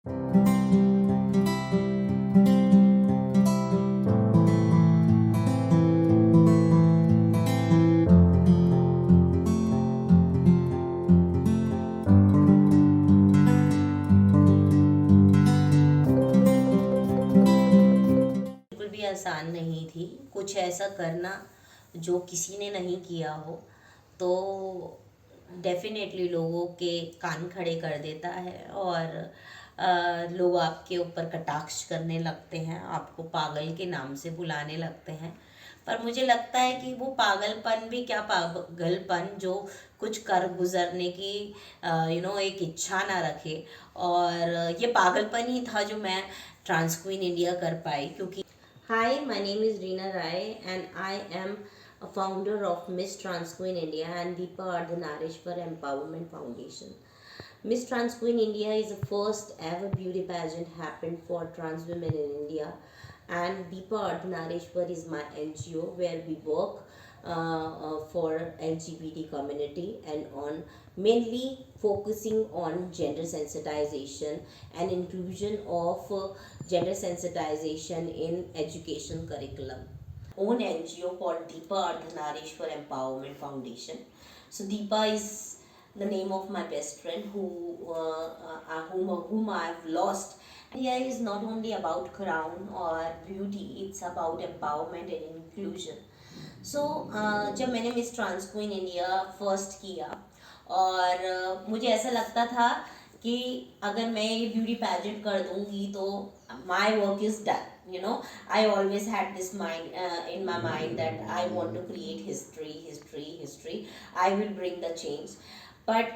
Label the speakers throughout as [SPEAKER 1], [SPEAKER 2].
[SPEAKER 1] बिल्कुल भी आसान नहीं थी कुछ ऐसा करना जो किसी ने नहीं किया हो, तो डेफिनेटली लोगों के कान खड़े कर देता है। और लोग आपके ऊपर कटाक्ष करने लगते हैं, आपको पागल के नाम से बुलाने लगते हैं। पर मुझे लगता है कि वो पागलपन भी क्या पागलपन जो कुछ कर गुजरने की एक इच्छा ना रखे। और ये पागलपन ही था जो मैं ट्रांस क्वीन इंडिया कर पाई, क्योंकि Hi, my name is Reena Rai and I am a founder of Miss Trans Queen India and Deepa Ardhanarishwar Empowerment Foundation. Miss Trans Queen India is the first ever beauty pageant happened for trans women in India, and Deepa Ardhanarishwar is my NGO where we work for LGBT community and on mainly focusing on gender sensitization and inclusion of gender sensitization in education curriculum. Own NGO called Deepa Ardhanarishwar Empowerment Foundation. So Deepa is the name of my best friend whom I have lost. India is not only about crown or beauty; it's about empowerment and inclusion. So जब मैंने Miss Trans Queen India first किया, और मुझे ऐसा लगता था कि अगर मैं ये ब्यूटी पैजेंट कर दूंगी तो my work is done. I always had this mind in my mind that I want to create history history history, I will bring the change. But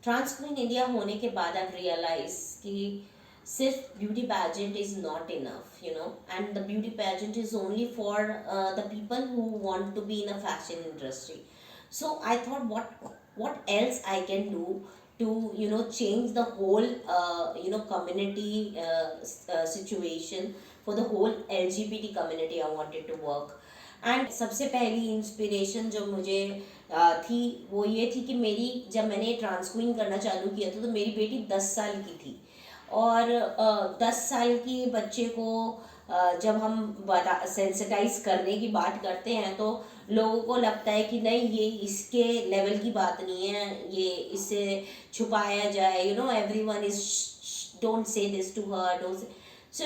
[SPEAKER 1] Trans Queen India होने के बाद I realise कि सिर्फ beauty pageant is not enough, and the beauty pageant is only for the people who want to be in a fashion industry. So I thought, what else I can do to change the whole community situation for the whole LGBT community. I wanted to work. And सबसे पहली inspiration जो मुझे थी वो ये थी कि मेरी जब मैंने ट्रांस क्वीन करना चालू किया था तो मेरी बेटी 10 साल की थी। और 10 साल की बच्चे को जब हम बता सेंसिटाइज करने की बात करते हैं तो लोगों को लगता है कि नहीं, ये इसके लेवल की बात नहीं है, ये इससे छुपाया जाए, everyone is don't say this to her, don't say. So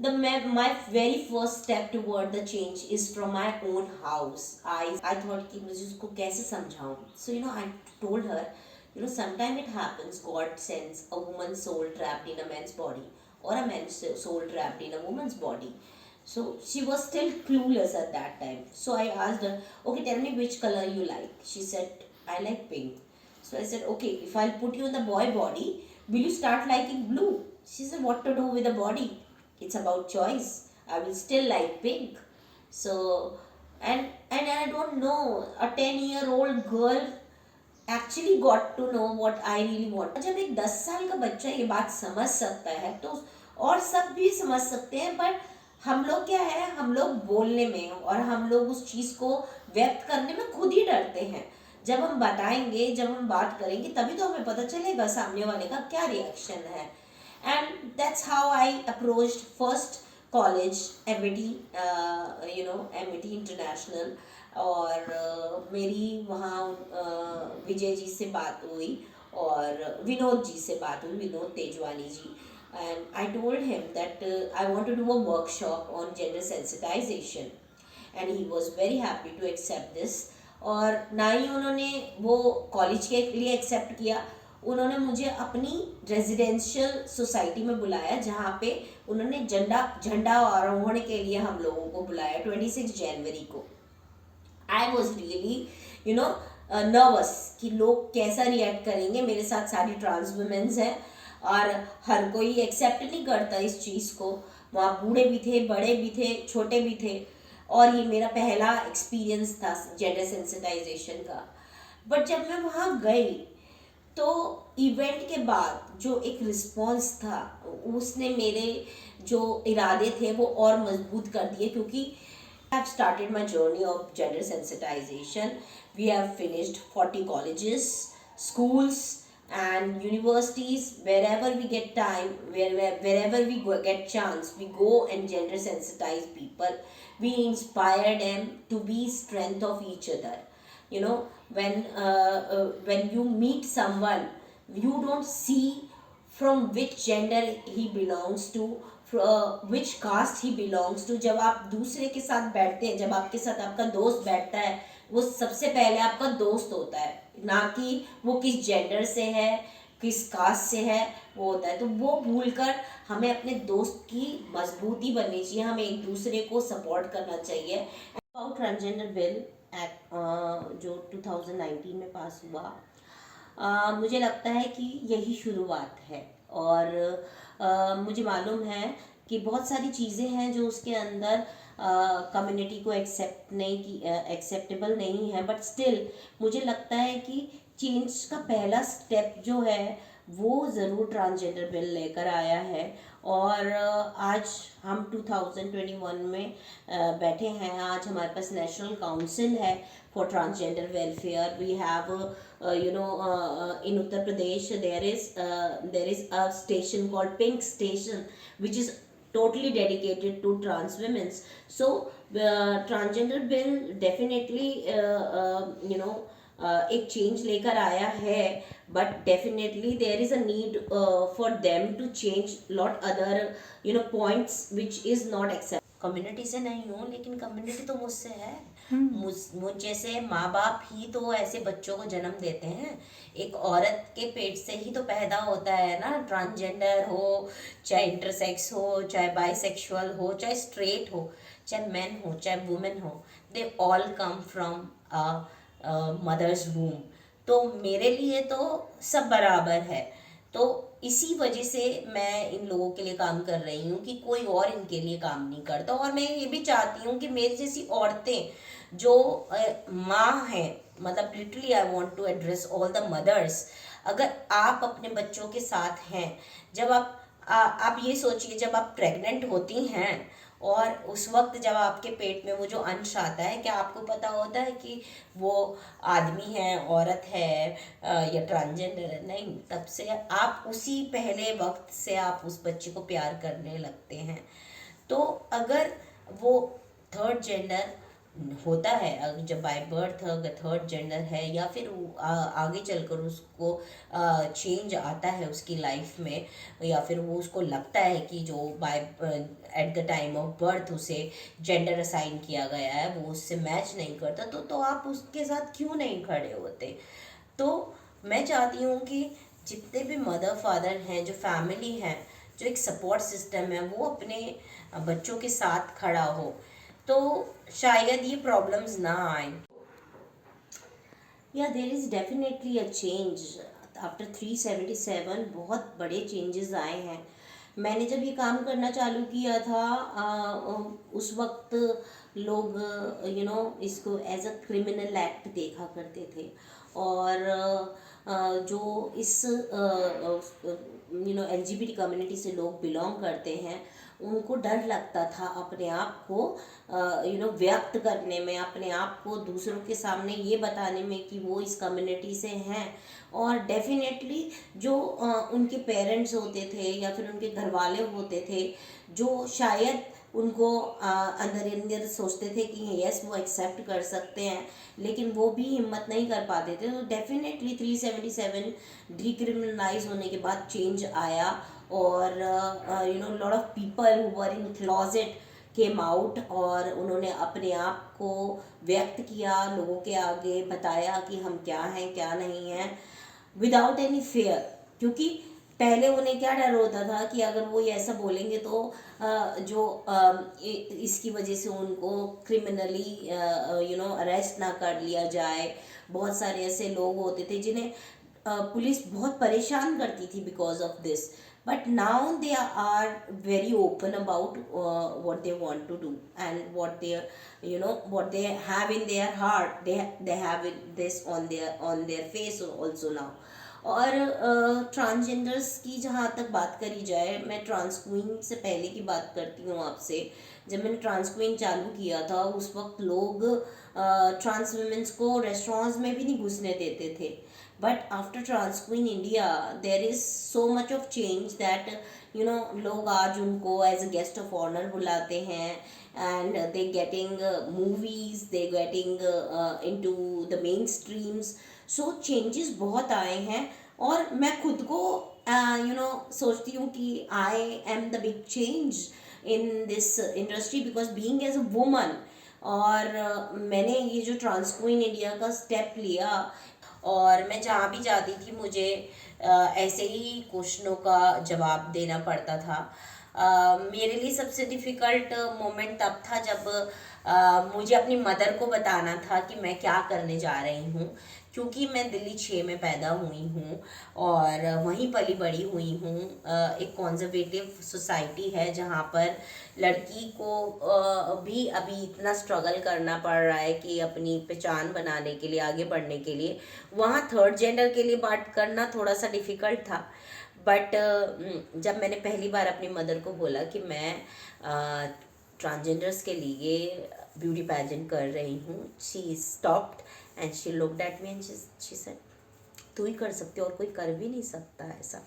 [SPEAKER 1] my very first step toward the change is from my own house. I thought कि मुझे उसको कैसे समझाऊं. So I told her, sometimes it happens God sends a woman's soul trapped in a man's body, or a man's soul trapped in a woman's body. So she was still clueless at that time. So I asked her, okay, tell me which color you like. She said, I like pink. So I said, okay, if I'll put you in the boy body, will you start liking blue? She said, what to do with the body? It's about choice. I will still like pink. So and I don't know, a 10-year-old girl actually got to know what I really want. जब एक 10 साल का बच्चा ये बात समझ सकता है तो और सब भी समझ सकते हैं। बट हम लोग क्या है, हम लोग बोलने में और हम लोग उस चीज़ को व्यक्त करने में खुद ही डरते हैं। जब हम बताएंगे, जब हम बात करेंगे, तभी तो हमें पता चलेगा सामने वाले का क्या रिएक्शन है। And that's how I approached first college, MIT, MIT International. और मेरी वहाँ विजय जी से बात हुई और विनोद जी से बात हुई, विनोद तेजवानी जी। and I told him that I want to do a workshop on gender sensitization, and he was very happy to accept this. और ना ही उन्होंने वो कॉलेज के लिए एक्सेप्ट किया, उन्होंने मुझे अपनी रेजिडेंशियल सोसाइटी में बुलाया जहाँ पे उन्होंने झंडा आरोहण के लिए हम लोगों को बुलाया 26 जनवरी को। आई वॉज रियली नर्वस कि लोग कैसा रिएक्ट करेंगे। मेरे साथ सारी ट्रांस वुमेन्स हैं और हर कोई एक्सेप्ट नहीं करता इस चीज़ को। वहाँ बूढ़े भी थे, बड़े भी थे, छोटे भी थे, और ये मेरा पहला एक्सपीरियंस था जेंडर सेंसिटाइजेशन का। बट जब मैं वहाँ गई तो इवेंट के बाद जो एक रिस्पॉन्स था उसने मेरे जो इरादे थे वो और मजबूत कर दिए, क्योंकि I have started my journey of gender sensitization. We have finished 40 colleges, schools, and universities, wherever we get time, wherever we get chance, we go and gender sensitize people. We inspire them to be strength of each other. You know, when you meet someone, you don't see from which gender he belongs to, which caste he belongs to. जब आप दूसरे के साथ बैठते हैं, जब आपके साथ आपका दोस्त बैठता है, वो सबसे पहले आपका दोस्त होता है, ना कि वो किस जेंडर से है, किस कास्ट से है, वो होता है। तो वो भूलकर हमें अपने दोस्त की मजबूती बननी चाहिए, हमें एक दूसरे को सपोर्ट करना चाहिए। अबाउट ट्रांसजेंडर बिल एक्ट जो 2019 में पास हुआ, मुझे लगता है कि यही शुरुआत है। और मुझे मालूम है कि बहुत सारी चीज़ें हैं जो उसके अंदर कम्युनिटी को एक्सेप्टेबल नहीं है, बट स्टिल मुझे लगता है कि चेंज का पहला स्टेप जो है वो ज़रूर ट्रांसजेंडर बिल लेकर आया है। और आज हम 2021 में बैठे हैं। आज हमारे पास नेशनल काउंसिल है for transgender welfare. We have in Uttar Pradesh there is a station called Pink Station, which is totally dedicated to trans women. So transgender bill definitely एक चेंज लेकर आया है, but definitely there is a need for them to change lot other points which is not accept. Community से नहीं हूँ, लेकिन community तो मुझसे है। मुझ जैसे माँ बाप ही तो ऐसे बच्चों को जन्म देते हैं। एक औरत के पेट से ही तो पैदा होता है ना, ट्रांसजेंडर हो, चाहे इंटरसेक्स हो, चाहे बाइसेक्सुअल हो, चाहे स्ट्रेट हो, चाहे मैन हो, चाहे वुमेन हो, they all come from mothers womb. तो मेरे लिए तो सब बराबर है। तो इसी वजह से मैं इन लोगों के लिए काम कर रही हूँ कि कोई और इनके लिए काम नहीं करता। और मैं ये भी चाहती हूँ कि मेरी जैसी औरतें जो माँ हैं, मतलब literally I want to address all the mothers. अगर आप अपने बच्चों के साथ हैं, जब आप ये सोचिए, जब आप प्रेग्नेंट होती हैं और उस वक्त जब आपके पेट में वो जो अंश आता है, क्या आपको पता होता है कि वो आदमी है, औरत है या ट्रांसजेंडर है? नहीं। तब से आप उसी पहले वक्त से आप उस बच्चे को प्यार करने लगते हैं। तो अगर वो थर्ड जेंडर होता है, अगर जब बाय बर्थ अगर थर्ड जेंडर है, या फिर आगे चलकर उसको चेंज आता है उसकी लाइफ में, या फिर वो उसको लगता है कि जो by at the time of birth उसे जेंडर असाइन किया गया है वो उससे मैच नहीं करता, तो आप उसके साथ क्यों नहीं खड़े होते? तो मैं चाहती हूँ कि जितने भी मदर फादर हैं, जो फैमिली हैं, जो एक सपोर्ट सिस्टम है, वो अपने बच्चों के साथ खड़ा हो, तो शायद ये प्रॉब्लम्स ना आए। या there is definitely a change after 377। बहुत बड़े चेंजेस आए हैं। मैंने जब ये काम करना चालू किया था, उस वक्त लोग इसको एज अ क्रिमिनल एक्ट देखा करते थे। और जो इस LGBT कम्युनिटी से लोग बिलोंग करते हैं, उनको डर लगता था अपने आप को व्यक्त करने में, अपने आप को दूसरों के सामने ये बताने में कि वो इस कम्युनिटी से हैं। और डेफिनेटली जो उनके पेरेंट्स होते थे या फिर उनके घर वाले होते थे, जो शायद उनको अंदर अंदर सोचते थे कि यस वो एक्सेप्ट कर सकते हैं, लेकिन वो भी हिम्मत नहीं कर पाते थे। तो डेफिनेटली 377 डिक्रिमिनलाइज होने के बाद चेंज आया। और lot of people who were in closet came out, और उन्होंने अपने आप को व्यक्त किया, लोगों के आगे बताया कि हम क्या हैं क्या नहीं हैं, विदाउट एनी फेयर। क्योंकि पहले उन्हें क्या डर होता था कि अगर वो ये ऐसा बोलेंगे तो इसकी वजह से उनको क्रिमिनली अरेस्ट ना कर लिया जाए। बहुत सारे ऐसे लोग होते थे जिन्हें पुलिस बहुत परेशान करती थी because of this. But now they are very open about what they want to do and what they have in their heart. They have this on their face also now. और transgenders की जहाँ तक बात करी जाए, मैं trans queen से पहले की बात करती हूँ आपसे। जब मैंने ट्रांस क्वीन चालू किया था, उस वक्त लोग ट्रांस वुमेन्स को रेस्टोरेंट्स में भी नहीं घुसने देते थे। but after Trans Queen India there is so much of change that लोग आज उनको as a guest of honour बुलाते हैं, and they getting movies, they getting into the mainstreams. So changes बहुत आए हैं, और मैं खुद को सोचती हूँ कि I am the big change in this industry because being as a woman. और मैंने ये जो ट्रांस क्वीन इंडिया का स्टेप लिया, और मैं जहाँ भी जाती थी मुझे ऐसे ही क्वेश्चनों का जवाब देना पड़ता था। मेरे लिए सबसे डिफ़िकल्ट मोमेंट तब था जब मुझे अपनी मदर को बताना था कि मैं क्या करने जा रही हूँ, क्योंकि मैं दिल्ली 6 में पैदा हुई हूँ और वहीं पली बड़ी हुई हूँ। एक कॉन्जर्वेटिव सोसाइटी है जहाँ पर लड़की को भी अभी इतना स्ट्रगल करना पड़ रहा है कि अपनी पहचान बनाने के लिए, आगे बढ़ने के लिए। वहाँ थर्ड जेंडर के लिए बात करना थोड़ा सा डिफ़िकल्ट था, बट जब मैंने पहली बार अपनी मदर को बोला कि मैं ट्रांसजेंडर्स के लिए ब्यूटी पैजेंट कर रही हूँ, she stopped and she looked at me and she said, तू ही कर सकती हो और कोई कर भी नहीं सकता ऐसा।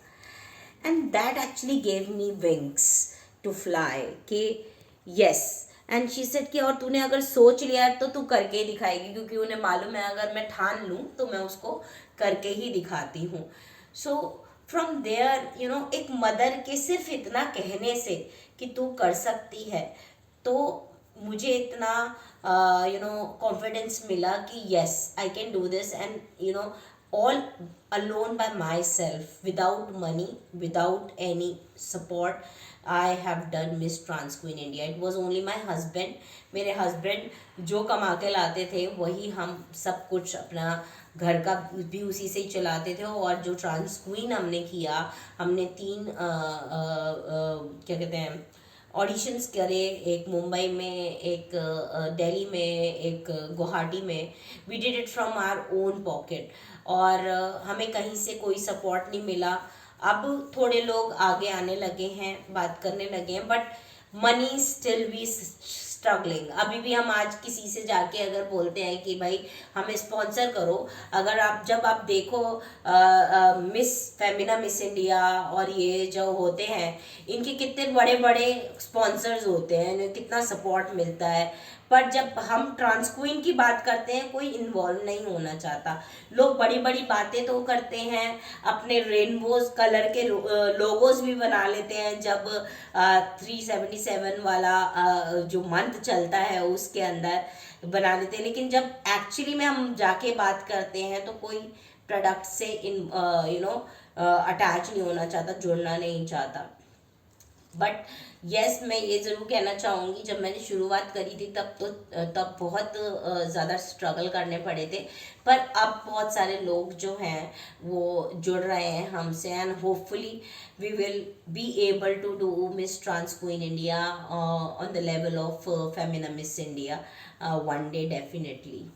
[SPEAKER 1] And that actually gave me wings to fly कि यस। एंड शी सेड कि और तूने अगर सोच लिया तो तू करके ही दिखाएगी, क्योंकि उन्हें मालूम है अगर मैं ठान लूँ तो मैं उसको करके ही दिखाती हूँ। सो फ्रॉम देयर एक मदर के सिर्फ इतना कहने से कि तू कर सकती है, तो मुझे इतना कॉन्फिडेंस मिला कि yes I can do this, and all alone by myself, without money, without any support, I have done Miss Trans Queen India. It was only my husband, मेरे हस्बैंड जो कमा के लाते थे वही हम सब कुछ अपना घर का भी उसी से ही चलाते थे। और जो ट्रांस क्वीन हमने किया, हमने 3 क्या कहते हैं ऑडिशंस करे, एक मुंबई में, एक दिल्ली में, एक गुवाहाटी में। We did it from our own pocket, और हमें कहीं से कोई सपोर्ट नहीं मिला। अब थोड़े लोग आगे आने लगे हैं, बात करने लगे हैं, but money still we struggling. अभी भी हम आज किसी से जाके अगर बोलते हैं कि भाई हमें स्पॉन्सर करो, अगर जब आप देखो मिस फेमिना, मिस इंडिया और ये जो होते हैं, इनके कितने बड़े बड़े स्पॉन्सर्स होते हैं, इन्हें कितना सपोर्ट मिलता है। पर जब हम ट्रांस क्वीन की बात करते हैं कोई इन्वॉल्व नहीं होना चाहता। लोग बड़ी बड़ी बातें तो करते हैं, अपने रेनबोज कलर के लोगोज भी बना लेते हैं जब 377 वाला जो मंथ चलता है उसके अंदर बना लेते हैं, लेकिन जब एक्चुअली में हम जाके बात करते हैं तो कोई प्रोडक्ट से अटैच नहीं होना चाहता, जुड़ना नहीं चाहता। बट यस, मैं ये ज़रूर कहना चाहूँगी, जब मैंने शुरुआत करी थी तब बहुत ज़्यादा स्ट्रगल करने पड़े थे, पर अब बहुत सारे लोग जो हैं वो जुड़ रहे हैं हमसे, and hopefully we will be able to do Miss Trans Queen India on the level of Femina Miss India one day definitely.